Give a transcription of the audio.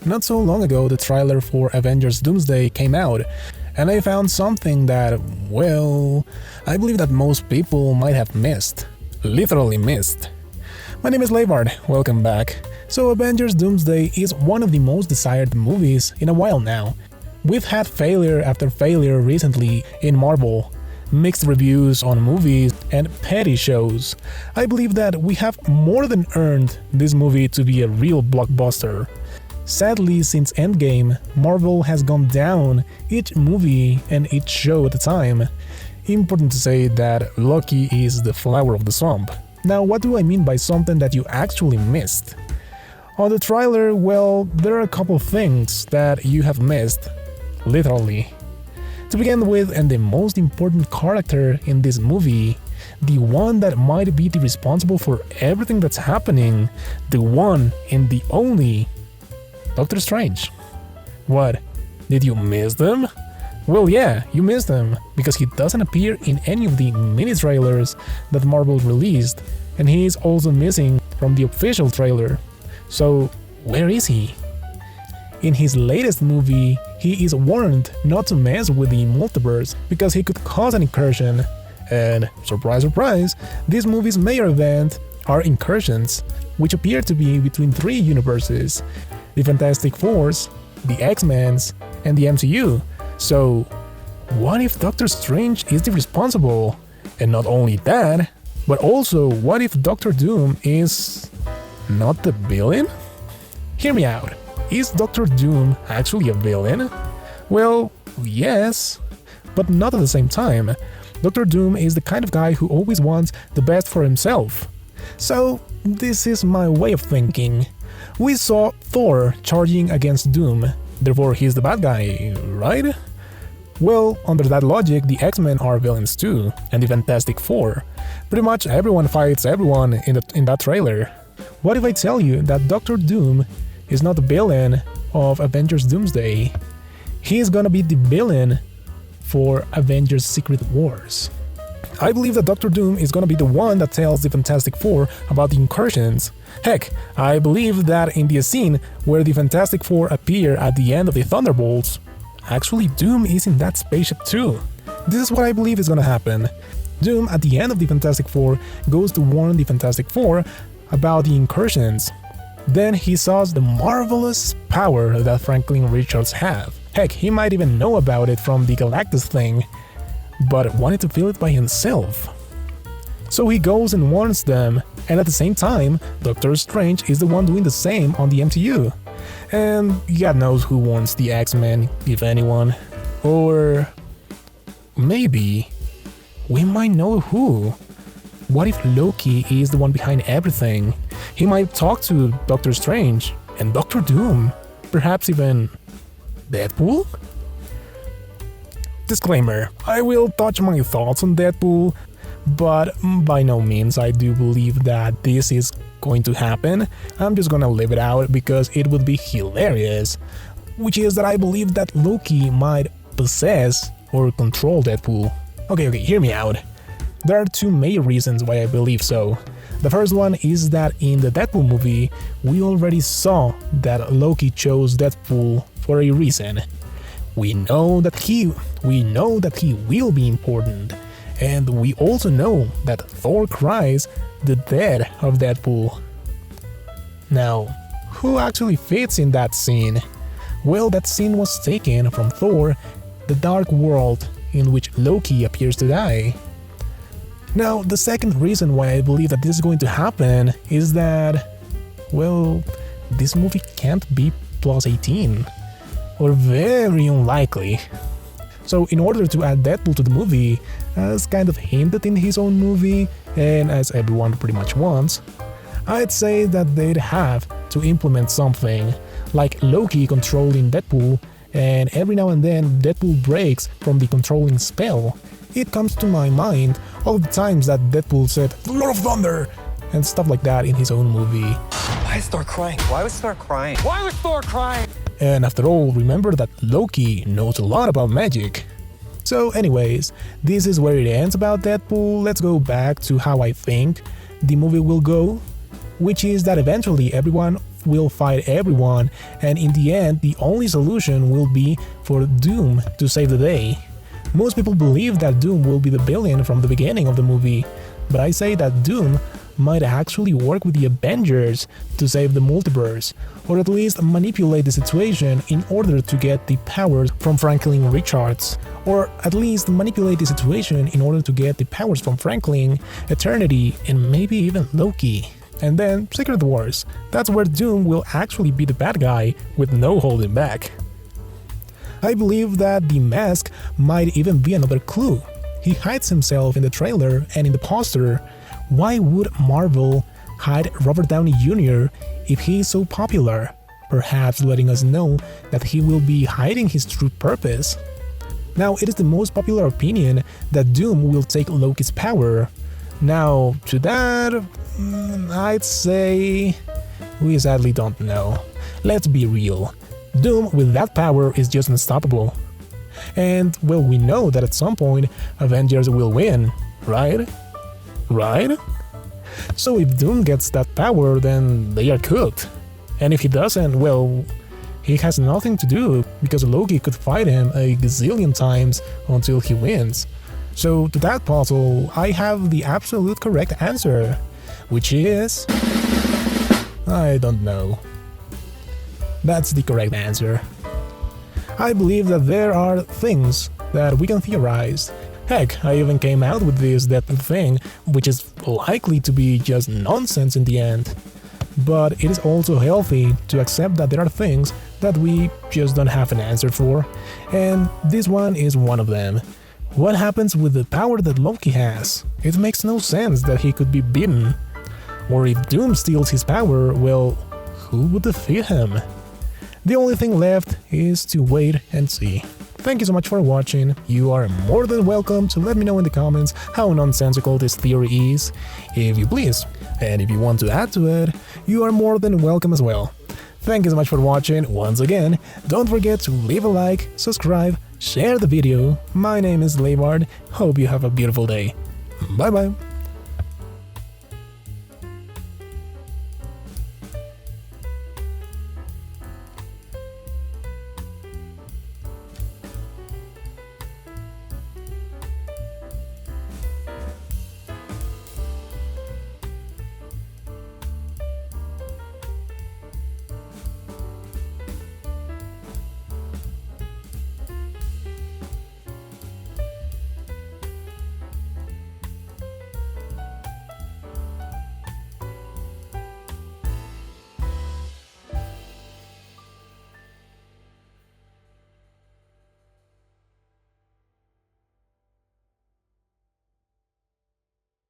not so long ago the trailer for Avengers Doomsday came out, and I found something that, well, I believe that most people might have missed. Literally missed. My name is Leivard, welcome back. So Avengers Doomsday is one of the most desired movies in a while now. We've had failure after failure recently in Marvel, mixed reviews on movies, and petty shows. I believe that we have more than earned this movie to be a real blockbuster. Sadly, since Endgame, Marvel has gone down each movie and each show at a time. Important to say that Loki is the flower of the swamp. Now, what do I mean by something that you actually missed? On the trailer, well, there are a couple things that you have missed. Literally. To begin with, and the most important character in this movie, the one that might be the responsible for everything that's happening, the one and the only, Doctor Strange. What? Did you miss them? Well, yeah, you missed them, because he doesn't appear in any of the mini-trailers that Marvel released, and he is also missing from the official trailer. So, where is he? In his latest movie, he is warned not to mess with the multiverse because he could cause an incursion. And, surprise surprise, these movie's major event are incursions, which appear to be between three universes: the Fantastic Fours, the X-Men's, and the MCU. So, what if Doctor Strange is the responsible? And not only that, but also what if Doctor Doom is not the villain? Hear me out. Is Doctor Doom actually a villain? Well, yes, but not at the same time. Doctor Doom is the kind of guy who always wants the best for himself. So, this is my way of thinking. We saw Thor charging against Doom, therefore he's the bad guy, right? Well, under that logic, the X-Men are villains too, and the Fantastic Four. Pretty much everyone fights everyone in that trailer. What if I tell you that Doctor Doom is not the villain of Avengers Doomsday? He's gonna be the villain for Avengers Secret Wars. I believe that Doctor Doom is gonna be the one that tells the Fantastic Four about the incursions. Heck, I believe that in the scene where the Fantastic Four appear at the end of the Thunderbolts, actually Doom is in that spaceship too. This is what I believe is gonna happen. Doom, at the end of the Fantastic Four, goes to warn the Fantastic Four about the incursions. Then he saw the marvelous power that Franklin Richards have. Heck, he might even know about it from the Galactus thing, but wanted to feel it by himself. So he goes and warns them, and at the same time, Doctor Strange is the one doing the same on the MCU. And God knows who warns the X-Men, if anyone. Or maybe we might know who. What if Loki is the one behind everything? He might talk to Doctor Strange and Doctor Doom, perhaps even Deadpool? Disclaimer, I will touch my thoughts on Deadpool, but by no means I do believe that this is going to happen. I'm just gonna leave it out because it would be hilarious, which is that I believe that Loki might possess or control Deadpool. Okay, hear me out. There are two main reasons why I believe so. The first one is that in the Deadpool movie, we already saw that Loki chose Deadpool for a reason. We know that he will be important, and we also know that Thor cries the death of Deadpool. Now, who actually fits in that scene? Well, that scene was taken from Thor, the Dark World, in which Loki appears to die. Now, the second reason why I believe that this is going to happen is that, well, this movie can't be +18, or very unlikely. So in order to add Deadpool to the movie, as kind of hinted in his own movie, and as everyone pretty much wants, I'd say that they'd have to implement something, like Loki controlling Deadpool, and every now and then Deadpool breaks from the controlling spell. It comes to my mind all the times that Deadpool said, "The Lord of Thunder!" and stuff like that in his own movie. Why is Thor crying? Why was Thor crying? Why was Thor crying? And after all, remember that Loki knows a lot about magic. So anyways, this is where it ends about Deadpool. Let's go back to how I think the movie will go, which is that eventually everyone will fight everyone, and in the end, the only solution will be for Doom to save the day. Most people believe that Doom will be the villain from the beginning of the movie, but I say that Doom might actually work with the Avengers to save the multiverse, or at least manipulate the situation in order to get the powers from Franklin Richards, or at least manipulate the situation in order to get the powers from Franklin, Eternity, and maybe even Loki. And then Secret Wars, that's where Doom will actually be the bad guy with no holding back. I believe that the mask might even be another clue. He hides himself in the trailer and in the poster. Why would Marvel hide Robert Downey Jr. if he is so popular? Perhaps letting us know that he will be hiding his true purpose. Now, it is the most popular opinion that Doom will take Loki's power. Now, to that, I'd say we sadly don't know. Let's be real. Doom with that power is just unstoppable. And, well, we know that at some point, Avengers will win, right? Right? So if Doom gets that power, then they are cooked. And if he doesn't, well, he has nothing to do, because Loki could fight him a gazillion times until he wins. So to that puzzle, I have the absolute correct answer, which is... I don't know. That's the correct answer. I believe that there are things that we can theorize. Heck, I even came out with this that thing, which is likely to be just nonsense in the end. But it is also healthy to accept that there are things that we just don't have an answer for, and this one is one of them. What happens with the power that Loki has? It makes no sense that he could be beaten. Or if Doom steals his power, well, who would defeat him? The only thing left is to wait and see. Thank you so much for watching. You are more than welcome to let me know in the comments how nonsensical this theory is, if you please. And if you want to add to it, you are more than welcome as well. Thank you so much for watching once again. Don't forget to leave a like, subscribe, share the video. My name is Leibard. Hope you have a beautiful day. Bye bye.